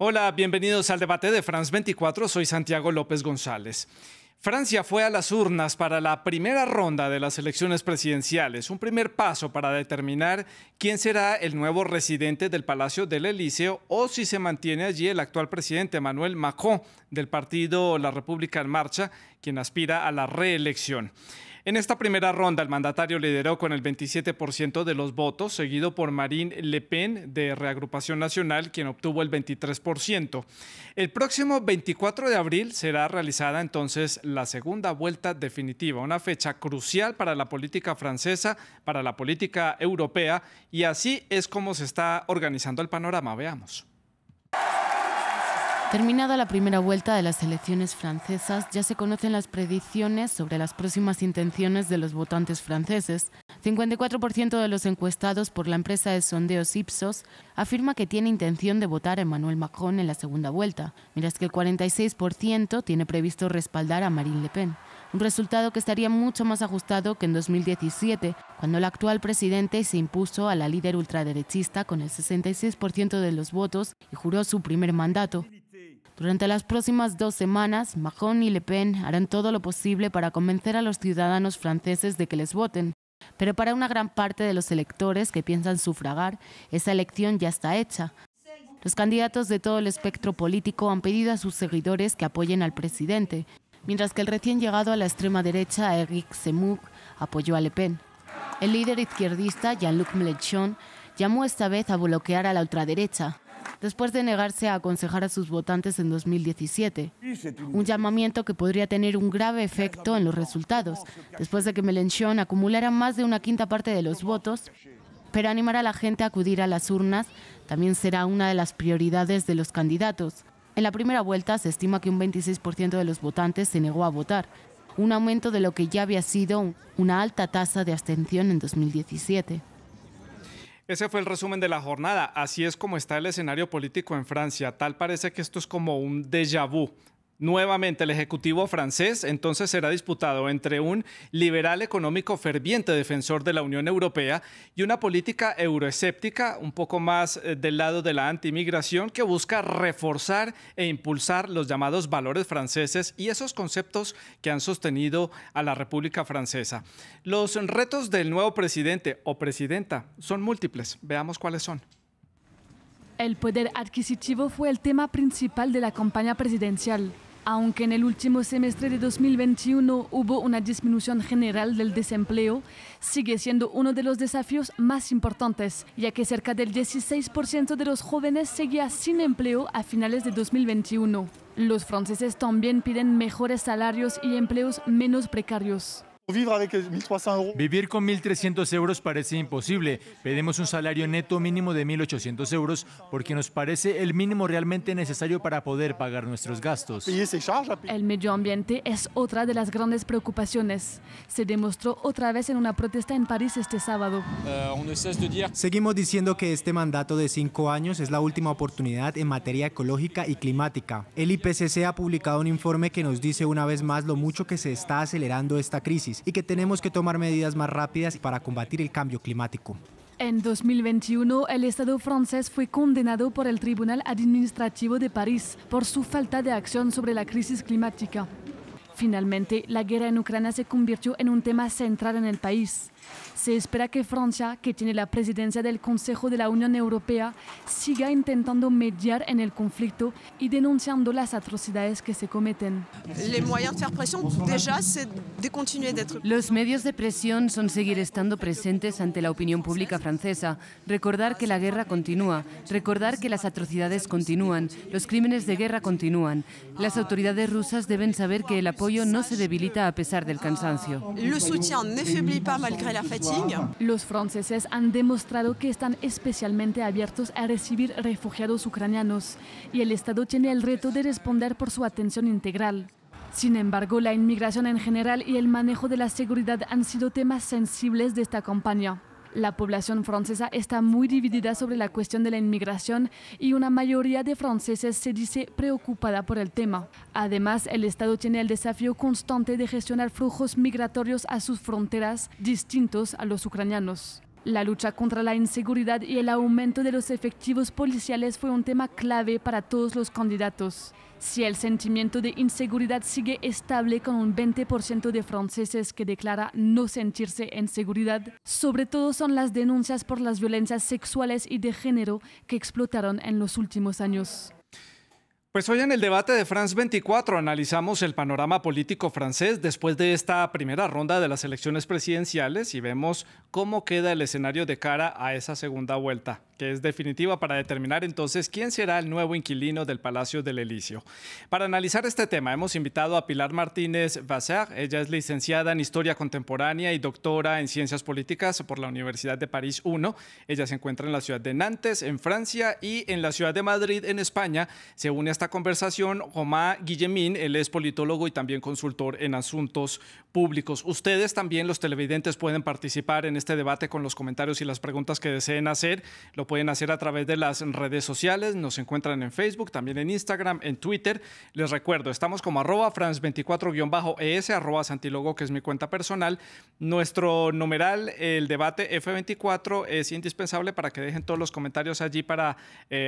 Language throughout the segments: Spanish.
Hola, bienvenidos al debate de France 24. Soy Santiago López González. Francia fue a las urnas para la primera ronda de las elecciones presidenciales, un primer paso para determinar quién será el nuevo residente del Palacio del Elíseo o si se mantiene allí el actual presidente Emmanuel Macron del partido La República en Marcha, quien aspira a la reelección. En esta primera ronda, el mandatario lideró con el 27% de los votos, seguido por Marine Le Pen de Reagrupación Nacional, quien obtuvo el 23%. El próximo 24 de abril será realizada entonces la segunda vuelta definitiva, una fecha crucial para la política francesa, para la política europea, y así es como se está organizando el panorama. Veamos. Terminada la primera vuelta de las elecciones francesas, ya se conocen las predicciones sobre las próximas intenciones de los votantes franceses. 54% de los encuestados por la empresa de sondeos Ipsos afirma que tiene intención de votar a Emmanuel Macron en la segunda vuelta, mientras que el 46% tiene previsto respaldar a Marine Le Pen. Un resultado que estaría mucho más ajustado que en 2017, cuando el actual presidente se impuso a la líder ultraderechista con el 66% de los votos y juró su primer mandato. Durante las próximas 2 semanas, Macron y Le Pen harán todo lo posible para convencer a los ciudadanos franceses de que les voten. Pero para una gran parte de los electores que piensan sufragar, esa elección ya está hecha. Los candidatos de todo el espectro político han pedido a sus seguidores que apoyen al presidente, mientras que el recién llegado a la extrema derecha, Éric Zemmour, apoyó a Le Pen. El líder izquierdista, Jean-Luc Mélenchon, llamó esta vez a bloquear a la ultraderecha, después de negarse a aconsejar a sus votantes en 2017. Un llamamiento que podría tener un grave efecto en los resultados, después de que Mélenchon acumulara más de una quinta parte de los votos. Pero animar a la gente a acudir a las urnas también será una de las prioridades de los candidatos. En la primera vuelta se estima que un 26% de los votantes se negó a votar, un aumento de lo que ya había sido una alta tasa de abstención en 2017. Ese fue el resumen de la jornada. Así es como está el escenario político en Francia. Tal parece que esto es como un déjà vu. Nuevamente, el Ejecutivo francés entonces será disputado entre un liberal económico ferviente defensor de la Unión Europea y una política euroescéptica un poco más del lado de la antimigración que busca reforzar e impulsar los llamados valores franceses y esos conceptos que han sostenido a la República Francesa. Los retos del nuevo presidente o presidenta son múltiples. Veamos cuáles son. El poder adquisitivo fue el tema principal de la campaña presidencial. Aunque en el último semestre de 2021 hubo una disminución general del desempleo, sigue siendo uno de los desafíos más importantes, ya que cerca del 16% de los jóvenes seguía sin empleo a finales de 2021. Los franceses también piden mejores salarios y empleos menos precarios. Vivir con 1.300 euros parece imposible. Pedimos un salario neto mínimo de 1.800 euros porque nos parece el mínimo realmente necesario para poder pagar nuestros gastos. El medio ambiente es otra de las grandes preocupaciones. Se demostró otra vez en una protesta en París este sábado. Seguimos diciendo que este mandato de 5 años es la última oportunidad en materia ecológica y climática. El IPCC ha publicado un informe que nos dice una vez más lo mucho que se está acelerando esta crisis y que tenemos que tomar medidas más rápidas para combatir el cambio climático. En 2021, el Estado francés fue condenado por el Tribunal Administrativo de París por su falta de acción sobre la crisis climática. Finalmente, la guerra en Ucrania se convirtió en un tema central en el país. Se espera que Francia, que tiene la presidencia del Consejo de la Unión Europea, siga intentando mediar en el conflicto y denunciando las atrocidades que se cometen. Los medios de presión son seguir estando presentes ante la opinión pública francesa, recordar que la guerra continúa, recordar que las atrocidades continúan, los crímenes de guerra continúan. Las autoridades rusas deben saber que el apoyo no se debilita a pesar del cansancio. Los franceses han demostrado que están especialmente abiertos a recibir refugiados ucranianos y el Estado tiene el reto de responder por su atención integral. Sin embargo, la inmigración en general y el manejo de la seguridad han sido temas sensibles de esta campaña. La población francesa está muy dividida sobre la cuestión de la inmigración y una mayoría de franceses se dice preocupada por el tema. Además, el Estado tiene el desafío constante de gestionar flujos migratorios a sus fronteras distintos a los ucranianos. La lucha contra la inseguridad y el aumento de los efectivos policiales fue un tema clave para todos los candidatos. Si el sentimiento de inseguridad sigue estable con un 20% de franceses que declara no sentirse en seguridad, sobre todo son las denuncias por las violencias sexuales y de género que explotaron en los últimos años. Pues hoy en el debate de France 24 analizamos el panorama político francés después de esta primera ronda de las elecciones presidenciales y vemos cómo queda el escenario de cara a esa segunda vuelta, que es definitiva para determinar entonces quién será el nuevo inquilino del Palacio del Elíseo. Para analizar este tema hemos invitado a Pilar Martínez Vasseur. Ella es licenciada en Historia Contemporánea y doctora en Ciencias Políticas por la Universidad de París I. Ella se encuentra en la ciudad de Nantes, en Francia, y en la ciudad de Madrid, en España. Se une a esta conversación Romain Guillemín. Él es politólogo y también consultor en asuntos públicos. Ustedes también, los televidentes, pueden participar en este debate con los comentarios y las preguntas que deseen hacer. Lo pueden hacer a través de las redes sociales. Nos encuentran en Facebook, también en Instagram, en Twitter. Les recuerdo, estamos como @France24-ES, @Santilogo, que es mi cuenta personal. Nuestro numeral, el debate F24, es indispensable para que dejen todos los comentarios allí para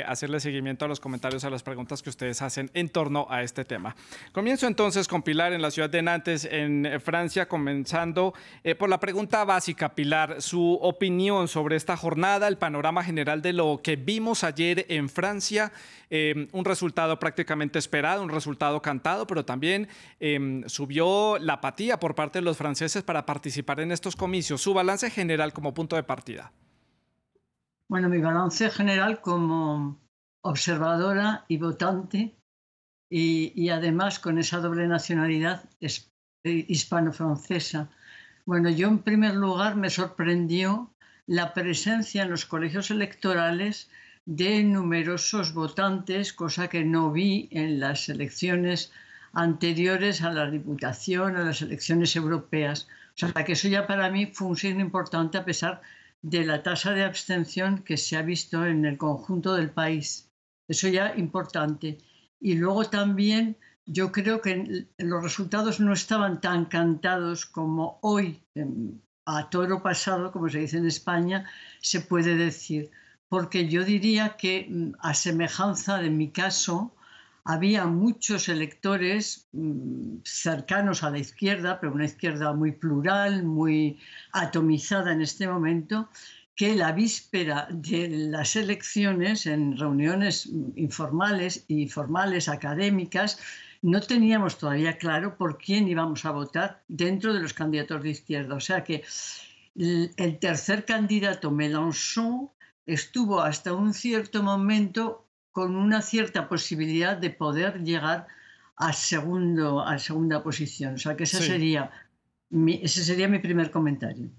hacerle seguimiento a los comentarios, a las preguntas que ustedes hacen en torno a este tema. Comienzo entonces con Pilar en la ciudad de Nantes, en Francia, comenzando por la pregunta básica. Pilar, su opinión sobre esta jornada, el panorama general de lo que vimos ayer en Francia, un resultado prácticamente esperado, un resultado cantado, pero también subió la apatía por parte de los franceses para participar en estos comicios. Su balance general como punto de partida. Bueno, mi balance general como observadora y votante y además con esa doble nacionalidad hispano-francesa. Bueno, yo en primer lugar me sorprendió la presencia en los colegios electorales de numerosos votantes, cosa que no vi en las elecciones anteriores a la Diputación, a las elecciones europeas. O sea, que eso ya para mí fue un signo importante a pesar de la tasa de abstención que se ha visto en el conjunto del país. Eso ya importante. Y luego también yo creo que los resultados no estaban tan cantados como hoy, a toro pasado, como se dice en España, se puede decir. Porque yo diría que, a semejanza de mi caso, había muchos electores cercanos a la izquierda, pero una izquierda muy plural, muy atomizada en este momento, que la víspera de las elecciones, en reuniones informales y formales, académicas, no teníamos todavía claro por quién íbamos a votar dentro de los candidatos de izquierda. O sea que el tercer candidato, Mélenchon, estuvo hasta un cierto momento con una cierta posibilidad de poder llegar a segunda posición. O sea que ese sería mi primer comentario.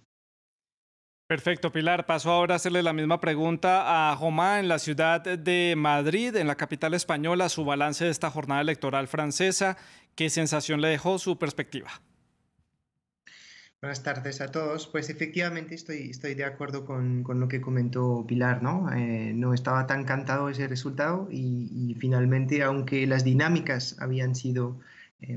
Perfecto, Pilar. Paso ahora a hacerle la misma pregunta a Romain en la ciudad de Madrid, en la capital española, su balance de esta jornada electoral francesa. ¿Qué sensación le dejó, su perspectiva? Buenas tardes a todos. Pues efectivamente estoy de acuerdo con lo que comentó Pilar, ¿no? No estaba tan cantado ese resultado y finalmente, aunque las dinámicas habían sido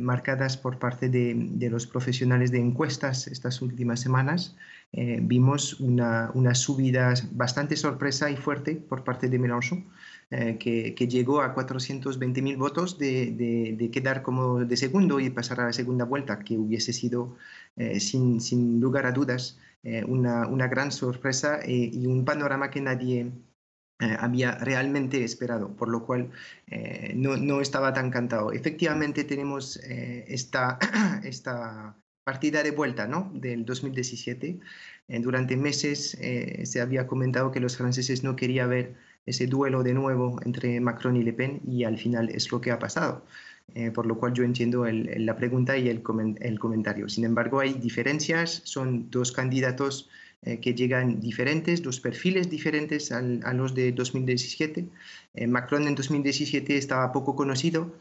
marcadas por parte de los profesionales de encuestas estas últimas semanas, vimos una subida bastante sorpresa y fuerte por parte de Mélenchon, que llegó a 420.000 votos de quedar como de segundo y pasar a la segunda vuelta, que hubiese sido, sin lugar a dudas, una gran sorpresa y un panorama que nadie había realmente esperado, por lo cual no estaba tan cantado. Efectivamente tenemos esta partida de vuelta, ¿no?, del 2017. Durante meses se había comentado que los franceses no querían ver ese duelo de nuevo entre Macron y Le Pen y al final es lo que ha pasado. Por lo cual yo entiendo la pregunta y el comentario. Sin embargo, hay diferencias, son dos candidatos que llegan diferentes, dos perfiles diferentes a los de 2017. Macron en 2017 estaba poco conocido,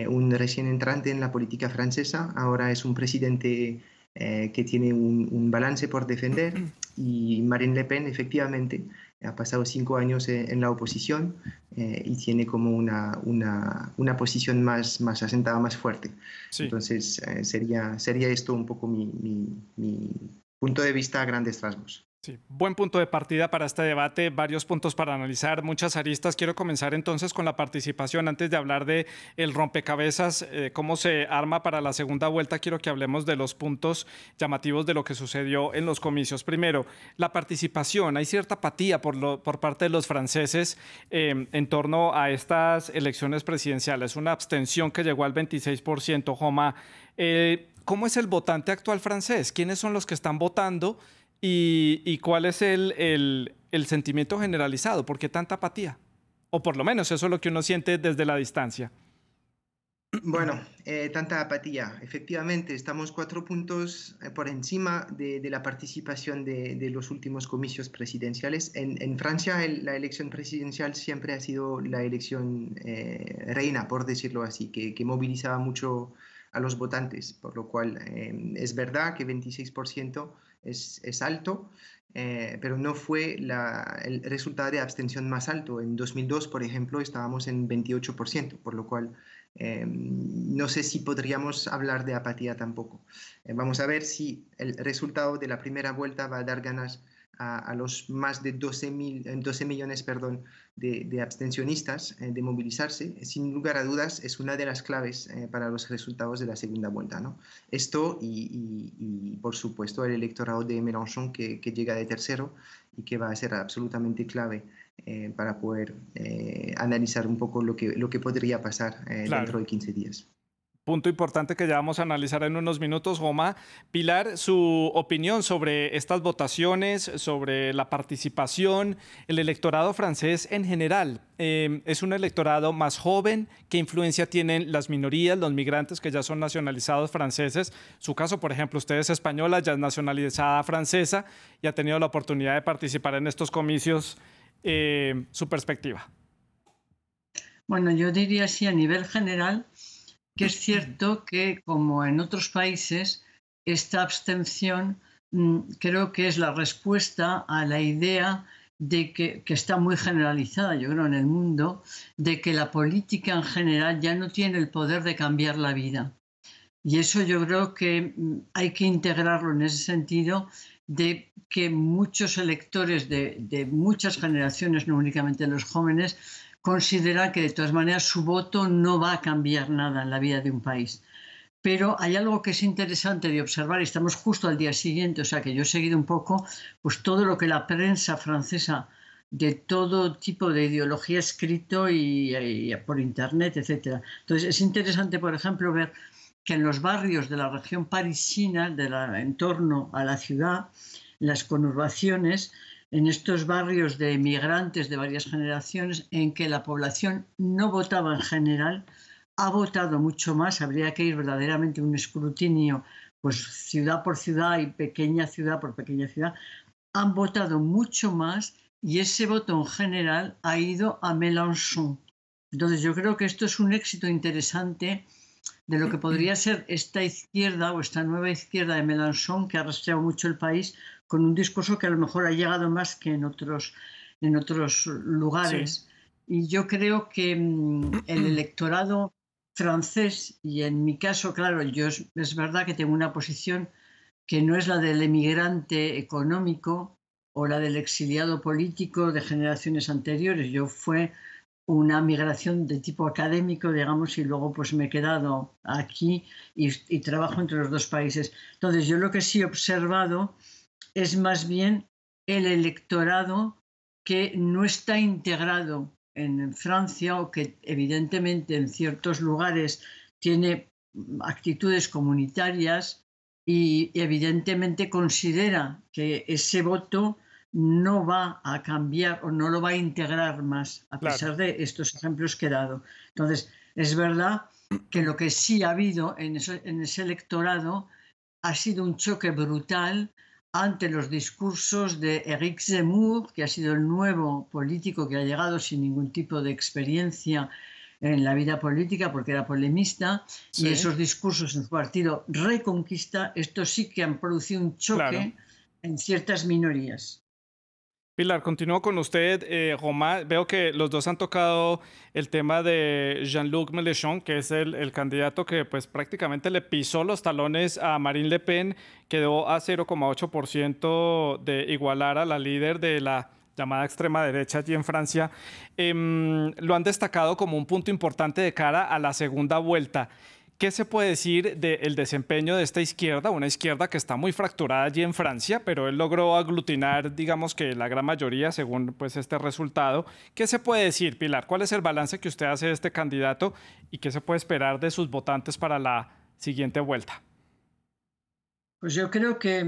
un recién entrante en la política francesa, ahora es un presidente que tiene un balance por defender, y Marine Le Pen efectivamente ha pasado 5 años en la oposición y tiene como una posición más asentada, más fuerte. Sí. Entonces sería esto un poco mi punto de vista a grandes rasgos. Sí, buen punto de partida para este debate, varios puntos para analizar, muchas aristas. Quiero comenzar entonces con la participación. Antes de hablar de el rompecabezas, cómo se arma para la segunda vuelta, quiero que hablemos de los puntos llamativos de lo que sucedió en los comicios. Primero, la participación. Hay cierta apatía por parte de los franceses en torno a estas elecciones presidenciales, una abstención que llegó al 26%. Joma, ¿cómo es el votante actual francés? ¿Quiénes son los que están votando? ¿Y cuál es el sentimiento generalizado? ¿Por qué tanta apatía? O por lo menos eso es lo que uno siente desde la distancia. Bueno, tanta apatía. Efectivamente, estamos 4 puntos por encima de la participación de los últimos comicios presidenciales. En Francia, la elección presidencial siempre ha sido la elección reina, por decirlo así, que movilizaba mucho a los votantes, por lo cual es verdad que 26% es alto, pero no fue el resultado de abstención más alto. En 2002, por ejemplo, estábamos en 28%, por lo cual no sé si podríamos hablar de apatía tampoco. Vamos a ver si el resultado de la primera vuelta va a dar ganas a los más de 12 millones de abstencionistas de movilizarse. Sin lugar a dudas es una de las claves para los resultados de la segunda vuelta, ¿no? Esto y por supuesto el electorado de Mélenchon que llega de tercero y que va a ser absolutamente clave para poder analizar un poco lo que podría pasar dentro de 15 días. Punto importante que ya vamos a analizar en unos minutos, Joma. Pilar, su opinión sobre estas votaciones, sobre la participación, el electorado francés en general. ¿Es un electorado más joven? ¿Qué influencia tienen las minorías, los migrantes que ya son nacionalizados franceses? Su caso, por ejemplo, usted es española, ya es nacionalizada francesa y ha tenido la oportunidad de participar en estos comicios. Su perspectiva. Bueno, yo diría así a nivel general que es cierto que, como en otros países, esta abstención creo que es la respuesta a la idea de que está muy generalizada, yo creo, en el mundo, de que la política en general ya no tiene el poder de cambiar la vida. Y eso yo creo que hay que integrarlo en ese sentido de que muchos electores de muchas generaciones, no únicamente los jóvenes, considera que de todas maneras su voto no va a cambiar nada en la vida de un país. Pero hay algo que es interesante de observar, y estamos justo al día siguiente, o sea que yo he seguido un poco pues todo lo que la prensa francesa de todo tipo de ideología escrito y por internet, etc. Entonces es interesante, por ejemplo, ver que en los barrios de la región parisina, en torno a la ciudad, las conurbaciones, en estos barrios de emigrantes de varias generaciones, en que la población no votaba en general, ha votado mucho más. Habría que ir verdaderamente a un escrutinio, pues ciudad por ciudad y pequeña ciudad por pequeña ciudad. Han votado mucho más y ese voto en general ha ido a Mélenchon. Entonces yo creo que esto es un éxito interesante de lo que podría ser esta izquierda o esta nueva izquierda de Mélenchon, que ha rastreado mucho el país con un discurso que a lo mejor ha llegado más que en otros lugares. Sí. Y yo creo que el electorado francés, y en mi caso, claro, yo es verdad que tengo una posición que no es la del emigrante económico o la del exiliado político de generaciones anteriores. Yo fue una migración de tipo académico, digamos, y luego pues me he quedado aquí y trabajo entre los dos países. Entonces yo lo que sí he observado es más bien el electorado que no está integrado en Francia o que evidentemente en ciertos lugares tiene actitudes comunitarias y evidentemente considera que ese voto no va a cambiar o no lo va a integrar más, a pesar de estos ejemplos que he dado. Entonces, es verdad que lo que sí ha habido en ese electorado ha sido un choque brutal ante los discursos de Éric Zemmour, que ha sido el nuevo político que ha llegado sin ningún tipo de experiencia en la vida política, porque era polemista, sí. Y esos discursos en su partido Reconquista, estos sí que han producido un choque en ciertas minorías. Pilar, continúo con usted. Román, veo que los dos han tocado el tema de Jean-Luc Mélenchon, que es el candidato que pues prácticamente le pisó los talones a Marine Le Pen, quedó a 0,8% de igualar a la líder de la llamada extrema derecha allí en Francia. Lo han destacado como un punto importante de cara a la segunda vuelta. ¿Qué se puede decir del desempeño de esta izquierda? Una izquierda que está muy fracturada allí en Francia, pero él logró aglutinar, digamos que la gran mayoría según pues este resultado. ¿Qué se puede decir, Pilar? ¿Cuál es el balance que usted hace de este candidato y qué se puede esperar de sus votantes para la siguiente vuelta? Pues yo creo que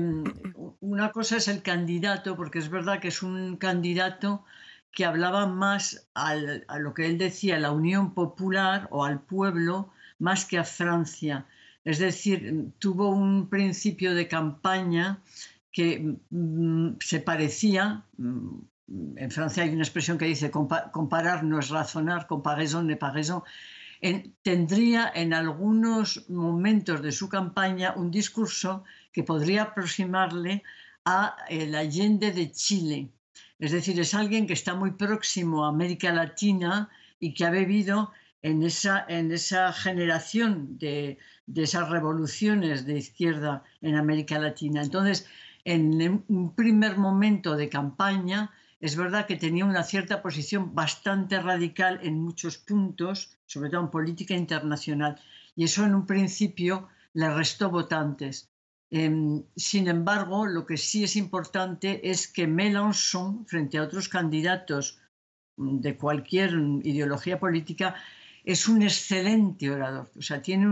una cosa es el candidato, porque es verdad que es un candidato que hablaba más a lo que él decía, la unión popular o al pueblo, más que a Francia. Es decir, tuvo un principio de campaña que se parecía, en Francia hay una expresión que dice comparar no es razonar, comparaison n'est pas raison. Tendría en algunos momentos de su campaña un discurso que podría aproximarle a el Allende de Chile. Es decir, es alguien que está muy próximo a América Latina y que ha vivido en esa generación de esas revoluciones de izquierda en América Latina. Entonces, en un primer momento de campaña, es verdad que tenía una cierta posición bastante radical en muchos puntos, sobre todo en política internacional, y eso en un principio le restó votantes. Sin embargo, lo que sí es importante es que Mélenchon, frente a otros candidatos de cualquier ideología política, es un excelente orador. O sea, tiene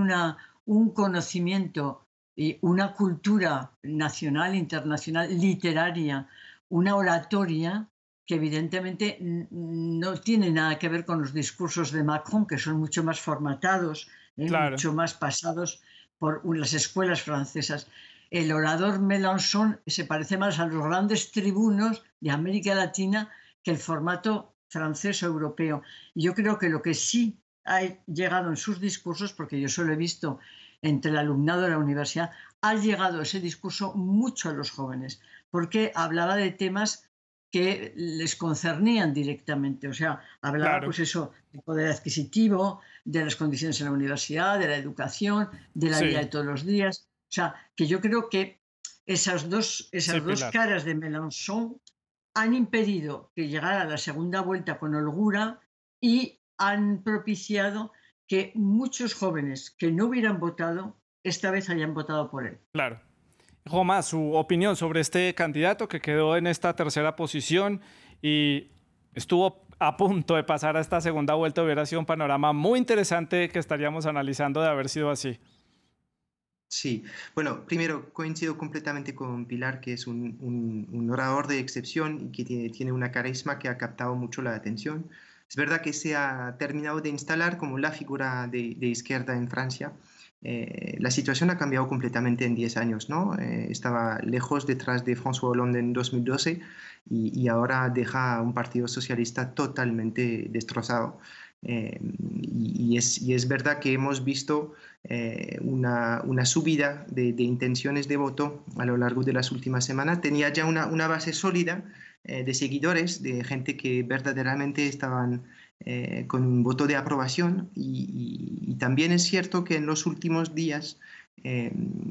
un conocimiento y una cultura nacional, internacional, literaria, una oratoria que evidentemente no tiene nada que ver con los discursos de Macron, que son mucho más formatados, Claro. mucho más pasados por las escuelas francesas. El orador Mélenchon se parece más a los grandes tribunos de América Latina que el formato francés o europeo. Yo creo que lo que sí ha llegado en sus discursos, porque yo solo he visto entre el alumnado de la universidad, ha llegado ese discurso mucho a los jóvenes, porque hablaba de temas que les concernían directamente. O sea, hablaba Claro. pues eso, del poder adquisitivo, de las condiciones en la universidad, de la educación, de la vida de Sí, todos los días. O sea, que yo creo que esas dos sí, Pilar. caras de Mélenchon han impedido que llegara a la segunda vuelta con holgura y han propiciado que muchos jóvenes que no hubieran votado, esta vez hayan votado por él. Claro. Roma, su opinión sobre este candidato que quedó en esta tercera posición y estuvo a punto de pasar a esta segunda vuelta, hubiera sido un panorama muy interesante que estaríamos analizando de haber sido así. Sí, bueno, primero coincido completamente con Pilar, que es un orador de excepción y que tiene una carisma que ha captado mucho la atención. Es verdad que se ha terminado de instalar como la figura de izquierda en Francia. La situación ha cambiado completamente en 10 años, ¿no? Estaba lejos detrás de François Hollande en 2012 y ahora deja a un partido socialista totalmente destrozado. Y es verdad que hemos visto una subida de intenciones de voto a lo largo de las últimas semanas. Tenía ya una base sólida de seguidores, de gente que verdaderamente estaban con un voto de aprobación y también es cierto que en los últimos días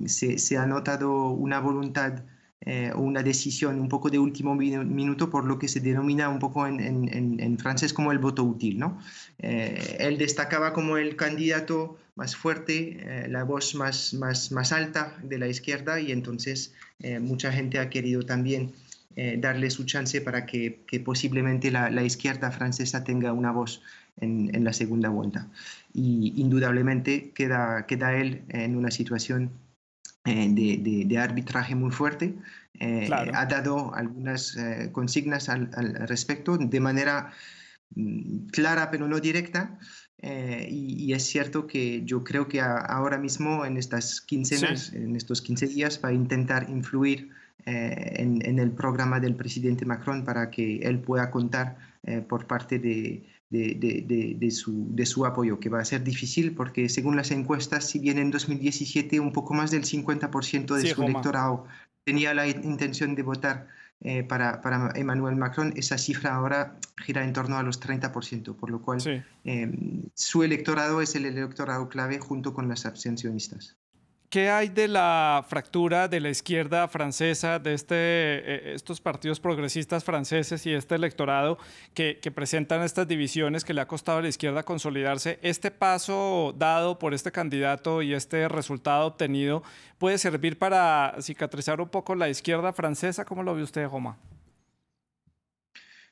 se ha notado una voluntad o una decisión un poco de último minuto por lo que se denomina un poco en francés como el voto útil, ¿no? Él destacaba como el candidato más fuerte, la voz más alta de la izquierda y entonces mucha gente ha querido también darle su chance para que posiblemente la izquierda francesa tenga una voz en la segunda vuelta. Y indudablemente queda él en una situación de arbitraje muy fuerte. Claro. Ha dado algunas consignas al respecto de manera clara pero no directa. Y es cierto que yo creo que ahora mismo en estas quincenas, Sí. en estos 15 días, va a intentar influir en el programa del presidente Macron para que él pueda contar por parte de su apoyo, que va a ser difícil porque según las encuestas, si bien en 2017 un poco más del 50% de su electorado tenía la intención de votar para Emmanuel Macron, esa cifra ahora gira en torno a los 30%, por lo cual su electorado es el electorado clave junto con las abstencionistas. ¿Qué hay de la fractura de la izquierda francesa, de estos partidos progresistas franceses y este electorado que presentan estas divisiones que le ha costado a la izquierda consolidarse? ¿Este paso dado por este candidato y este resultado obtenido puede servir para cicatrizar un poco la izquierda francesa? ¿Cómo lo ve usted, Joma?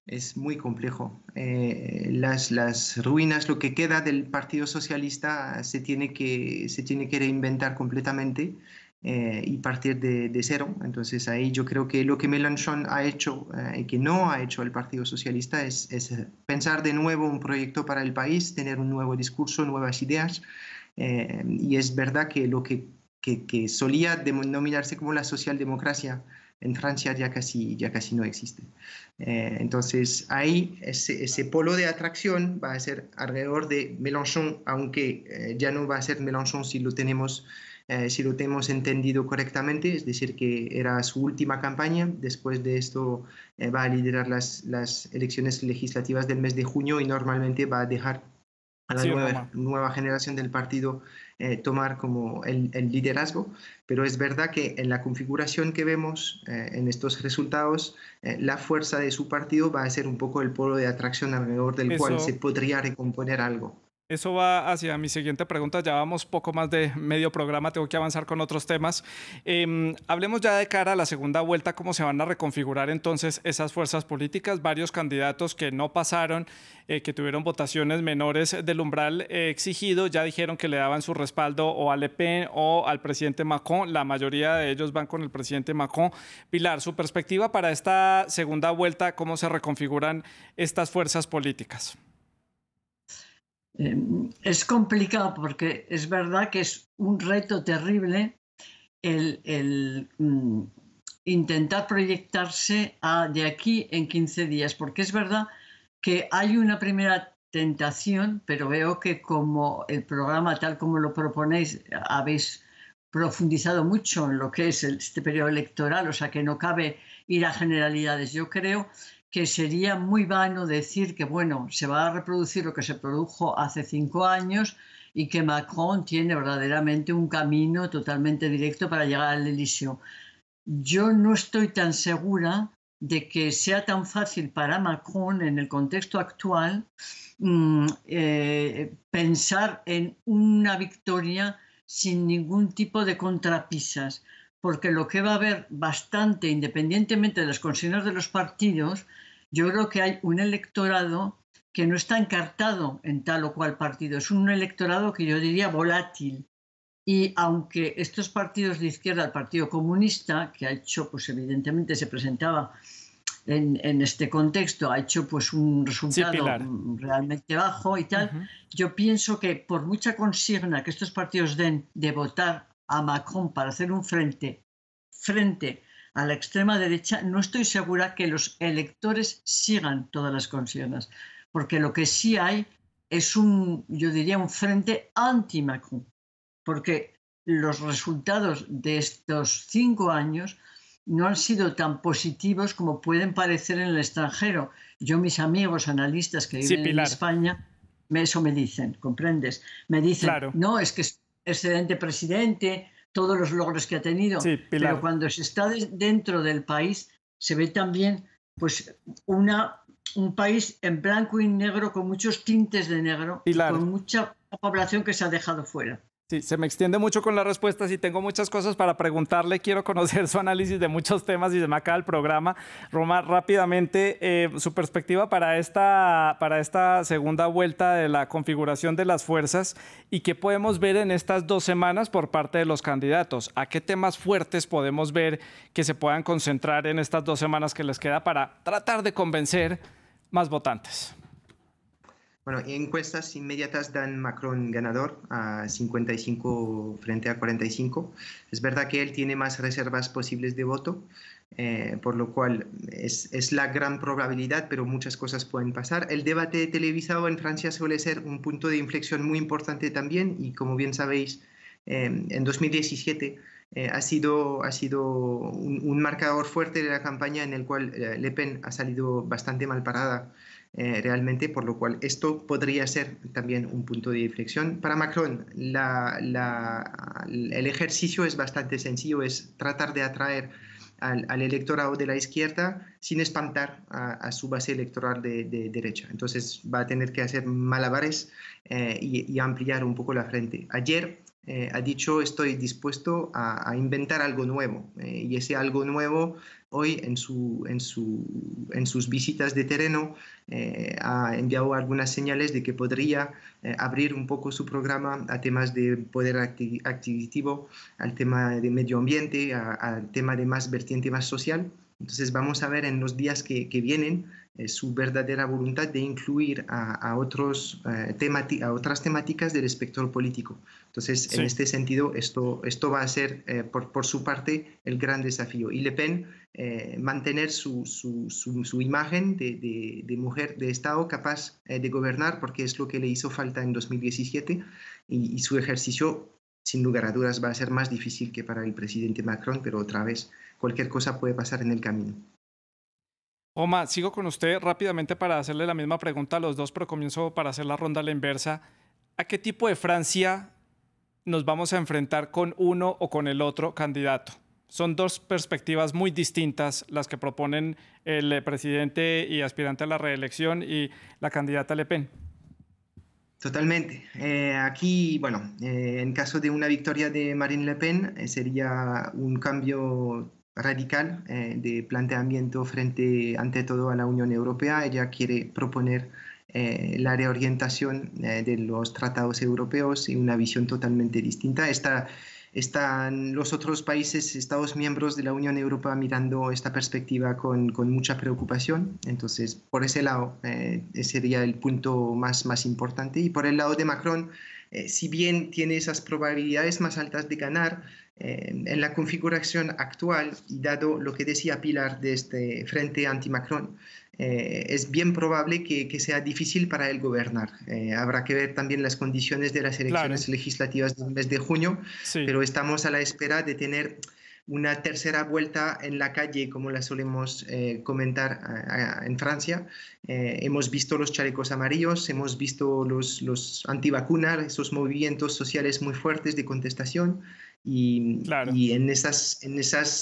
Es muy complejo. Las ruinas, lo que queda del Partido Socialista se tiene que reinventar completamente y partir de cero. Entonces ahí yo creo que lo que Mélenchon ha hecho y que no ha hecho el Partido Socialista es pensar de nuevo un proyecto para el país, tener un nuevo discurso, nuevas ideas. Y es verdad que lo que solía denominarse como la socialdemocracia en Francia ya casi no existe. Entonces ahí ese polo de atracción va a ser alrededor de Mélenchon, aunque ya no va a ser Mélenchon si lo tenemos entendido correctamente, es decir, que era su última campaña. Después de esto va a liderar las elecciones legislativas del mes de junio y normalmente va a dejar a la nueva generación del partido tomar como el liderazgo, pero es verdad que en la configuración que vemos en estos resultados, la fuerza de su partido va a ser un poco el polo de atracción alrededor del cual se podría recomponer algo. Eso va hacia mi siguiente pregunta. Ya vamos poco más de medio programa, tengo que avanzar con otros temas. Hablemos ya de cara a la segunda vuelta, cómo se van a reconfigurar entonces esas fuerzas políticas. Varios candidatos que no pasaron, que tuvieron votaciones menores del umbral exigido, ya dijeron que le daban su respaldo o a Le Pen o al presidente Macron. La mayoría de ellos van con el presidente Macron. Pilar, su perspectiva para esta segunda vuelta, ¿cómo se reconfiguran estas fuerzas políticas? Es complicado porque es verdad que es un reto terrible el intentar proyectarse de aquí en 15 días, porque es verdad que hay una primera tentación, pero veo que como el programa tal como lo proponéis habéis profundizado mucho en lo que es este periodo electoral, o sea que no cabe ir a generalidades. Yo creo que sería muy vano decir que, bueno, se va a reproducir lo que se produjo hace 5 años y que Macron tiene verdaderamente un camino totalmente directo para llegar al Elíseo. Yo no estoy tan segura de que sea tan fácil para Macron, en el contexto actual, pensar en una victoria sin ningún tipo de contrapisas, porque lo que va a haber bastante, independientemente de las consignas de los partidos, yo creo que hay un electorado que no está encartado en tal o cual partido, es un electorado que yo diría volátil. Y aunque estos partidos de izquierda, el Partido Comunista, que ha hecho, pues evidentemente se presentaba en este contexto, ha hecho pues un resultado realmente bajo y tal, yo pienso que por mucha consigna que estos partidos den de votar a Macron para hacer un frente a la extrema derecha, no estoy segura que los electores sigan todas las consignas, porque lo que sí hay es yo diría, un frente anti-Macron, porque los resultados de estos 5 años no han sido tan positivos como pueden parecer en el extranjero. Yo, mis amigos analistas que viven en España, eso me dicen, ¿comprendes? Me dicen, no, es que es excelente presidente, todos los logros que ha tenido, pero cuando se está dentro del país se ve también pues, un país en blanco y negro con muchos tintes de negro, con mucha población que se ha dejado fuera. Sí, se me extiende mucho con las respuestas y tengo muchas cosas para preguntarle. Quiero conocer su análisis de muchos temas y se me acaba el programa. Roma, rápidamente, su perspectiva para esta segunda vuelta de la configuración de las fuerzas y qué podemos ver en estas 2 semanas por parte de los candidatos. ¿A qué temas fuertes podemos ver que se puedan concentrar en estas 2 semanas que les queda para tratar de convencer más votantes? Bueno, encuestas inmediatas dan Macron ganador a 55 frente a 45. Es verdad que él tiene más reservas posibles de voto, por lo cual es la gran probabilidad, pero muchas cosas pueden pasar. El debate televisado en Francia suele ser un punto de inflexión muy importante también, y como bien sabéis, en 2017 ha sido un marcador fuerte de la campaña en el cual Le Pen ha salido bastante mal parada realmente, por lo cual esto podría ser también un punto de inflexión. Para Macron, el ejercicio es bastante sencillo, es tratar de atraer al electorado de la izquierda sin espantar a su base electoral de derecha. Entonces va a tener que hacer malabares y ampliar un poco la frente. Ayer ha dicho: estoy dispuesto a inventar algo nuevo, y ese algo nuevo hoy en sus visitas de terreno ha enviado algunas señales de que podría abrir un poco su programa a temas de poder adquisitivo, al tema de medio ambiente, al tema de más vertiente más social. Entonces vamos a ver en los días que vienen su verdadera voluntad de incluir a otras temáticas del espectro político. Entonces, sí, en este sentido, esto va a ser, por su parte, el gran desafío. Y Le Pen, mantener su imagen de mujer de Estado capaz de gobernar, porque es lo que le hizo falta en 2017, y su ejercicio, sin lugar a dudas, va a ser más difícil que para el presidente Macron, pero otra vez, cualquier cosa puede pasar en el camino. Omar, sigo con usted rápidamente para hacerle la misma pregunta a los dos, pero comienzo para hacer la ronda a la inversa. ¿A qué tipo de Francia nos vamos a enfrentar con uno o con el otro candidato? Son dos perspectivas muy distintas las que proponen el presidente y aspirante a la reelección y la candidata Le Pen. Totalmente. Aquí, bueno, en caso de una victoria de Marine Le Pen, sería un cambio radical de planteamiento ante todo a la Unión Europea. Ella quiere proponer la reorientación de los tratados europeos y una visión totalmente distinta. Están los otros países, Estados miembros de la Unión Europea, mirando esta perspectiva con mucha preocupación. Entonces, por ese lado, sería el punto más importante. Y por el lado de Macron, si bien tiene esas probabilidades más altas de ganar, en la configuración actual, y dado lo que decía Pilar de este frente anti-Macron, es bien probable que sea difícil para él gobernar. Habrá que ver también las condiciones de las elecciones legislativas del mes de junio, sí, pero estamos a la espera de tener una tercera vuelta en la calle, como la solemos comentar en Francia. Hemos visto los chalecos amarillos, hemos visto los antivacunas, esos movimientos sociales muy fuertes de contestación. Y en ese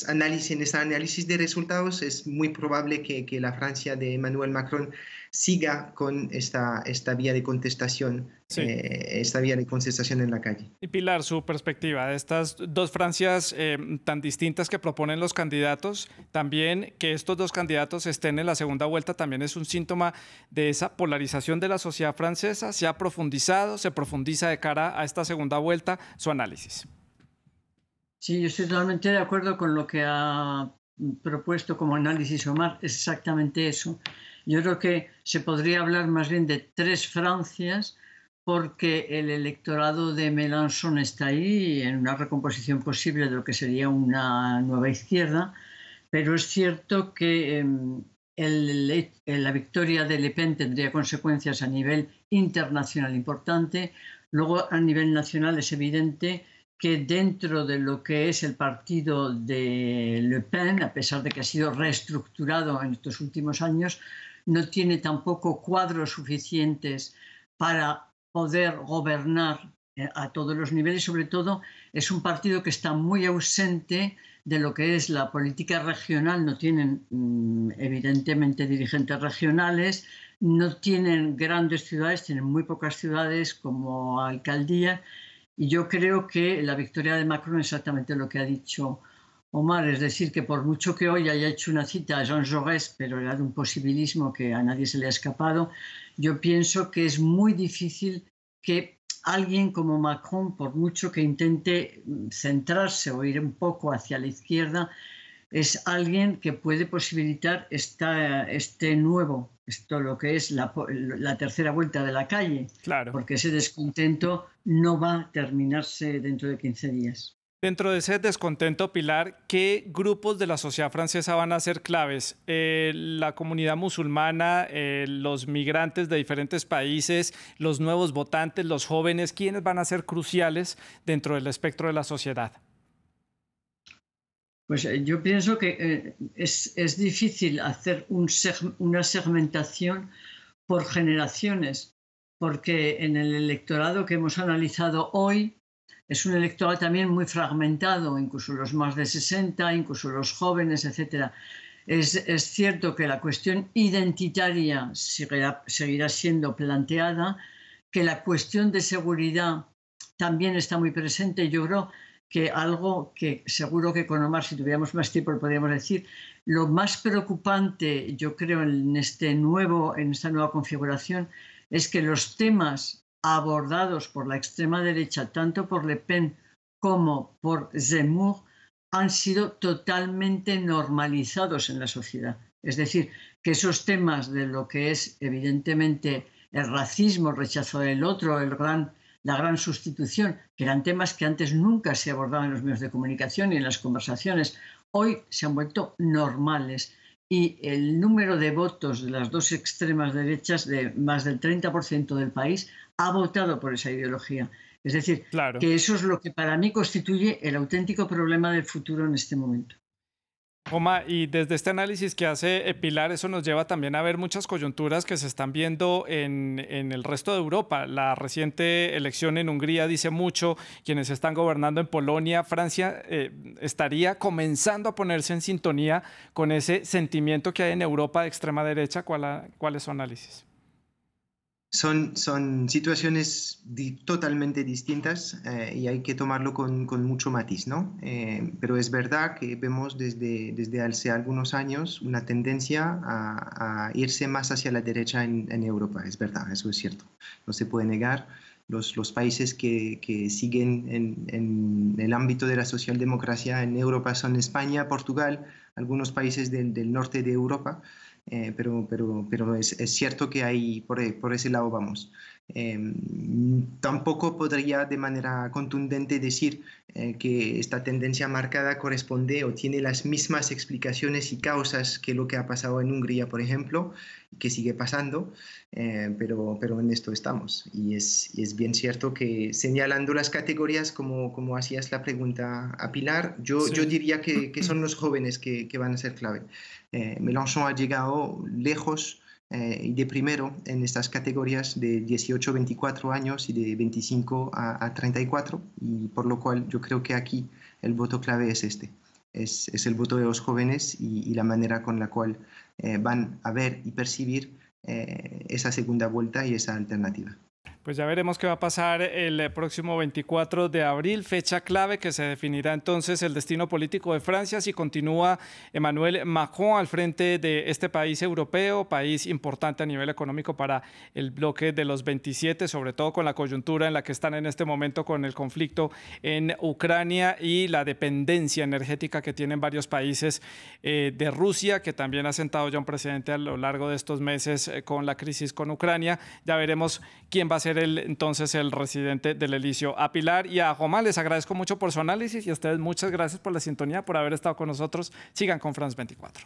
análisis de resultados es muy probable que la Francia de Emmanuel Macron siga con esta vía de contestación, sí, esta vía de contestación en la calle. Y Pilar, su perspectiva de estas dos Francias tan distintas que proponen los candidatos, también que estos dos candidatos estén en la segunda vuelta, también es un síntoma de esa polarización de la sociedad francesa. ¿Se ha profundizado, se profundiza de cara a esta segunda vuelta? Su análisis. Sí, yo estoy totalmente de acuerdo con lo que ha propuesto como análisis Omar, es exactamente eso. Yo creo que se podría hablar más bien de tres Francias, porque el electorado de Mélenchon está ahí en una recomposición posible de lo que sería una nueva izquierda, pero es cierto que la victoria de Le Pen tendría consecuencias a nivel internacional importante. Luego, a nivel nacional, es evidente que dentro de lo que es el partido de Le Pen, a pesar de que ha sido reestructurado en estos últimos años, no tiene tampoco cuadros suficientes para poder gobernar a todos los niveles. Sobre todo, es un partido que está muy ausente de lo que es la política regional. No tienen, evidentemente, dirigentes regionales, no tienen grandes ciudades, tienen muy pocas ciudades como alcaldía. Y yo creo que la victoria de Macron es exactamente lo que ha dicho Omar, es decir, que por mucho que hoy haya hecho una cita a Jean Jaurès, pero era de un posibilismo que a nadie se le ha escapado, yo pienso que es muy difícil que alguien como Macron, por mucho que intente centrarse o ir un poco hacia la izquierda, es alguien que puede posibilitar lo que es la tercera vuelta de la calle, claro, porque ese descontento no va a terminarse dentro de 15 días. Dentro de ese descontento, Pilar, ¿qué grupos de la sociedad francesa van a ser claves? La comunidad musulmana, los migrantes de diferentes países, los nuevos votantes, los jóvenes, ¿quiénes van a ser cruciales dentro del espectro de la sociedad? Pues yo pienso que es difícil hacer una segmentación por generaciones, porque en el electorado que hemos analizado hoy es un electorado también muy fragmentado, incluso los más de 60, incluso los jóvenes, etc. Es cierto que la cuestión identitaria seguirá siendo planteada, que la cuestión de seguridad también está muy presente. Yo creo que algo que seguro que con Omar, si tuviéramos más tiempo, lo podríamos decir, lo más preocupante, yo creo, en esta nueva configuración, es que los temas abordados por la extrema derecha, tanto por Le Pen como por Zemmour, han sido totalmente normalizados en la sociedad. Es decir, que esos temas de lo que es evidentemente el racismo, el rechazo del otro, la gran sustitución, que eran temas que antes nunca se abordaban en los medios de comunicación y en las conversaciones, hoy se han vuelto normales. Y el número de votos de las dos extremas derechas, de más del 30% del país, ha votado por esa ideología. Es decir, claro, que eso es lo que para mí constituye el auténtico problema del futuro en este momento. Oma, y desde este análisis que hace Pilar, eso nos lleva también a ver muchas coyunturas que se están viendo en el resto de Europa. La reciente elección en Hungría dice mucho, quienes están gobernando en Polonia, Francia estaría comenzando a ponerse en sintonía con ese sentimiento que hay en Europa de extrema derecha. ¿Cuál es su análisis? Son situaciones totalmente distintas y hay que tomarlo con mucho matiz, ¿no? Pero es verdad que vemos desde hace algunos años una tendencia a irse más hacia la derecha en Europa, es verdad, eso es cierto, no se puede negar. Los países que siguen en el ámbito de la socialdemocracia en Europa son España, Portugal, algunos países del norte de Europa. Pero es cierto que ahí por ese lado vamos. Tampoco podría de manera contundente decir que esta tendencia marcada corresponde o tiene las mismas explicaciones y causas que lo que ha pasado en Hungría, por ejemplo, que sigue pasando, pero en esto estamos. Y es bien cierto que señalando las categorías, como hacías la pregunta a Pilar, yo diría que son los jóvenes que van a ser clave. Mélenchon ha llegado lejos y de primero en estas categorías de 18 a 24 años y de 25 a 34, y por lo cual yo creo que aquí el voto clave es es el voto de los jóvenes y la manera con la cual van a ver y percibir esa segunda vuelta y esa alternativa. Pues ya veremos qué va a pasar el próximo 24 de abril, fecha clave que se definirá entonces el destino político de Francia si continúa Emmanuel Macron al frente de este país europeo, país importante a nivel económico para el bloque de los 27, sobre todo con la coyuntura en la que están en este momento con el conflicto en Ucrania y la dependencia energética que tienen varios países de Rusia, que también ha sentado ya un precedente a lo largo de estos meses con la crisis con Ucrania. Ya veremos quién va a ser entonces el residente del Elíseo. A Pilar y a Omar les agradezco mucho por su análisis y a ustedes muchas gracias por la sintonía, por haber estado con nosotros. Sigan con France 24.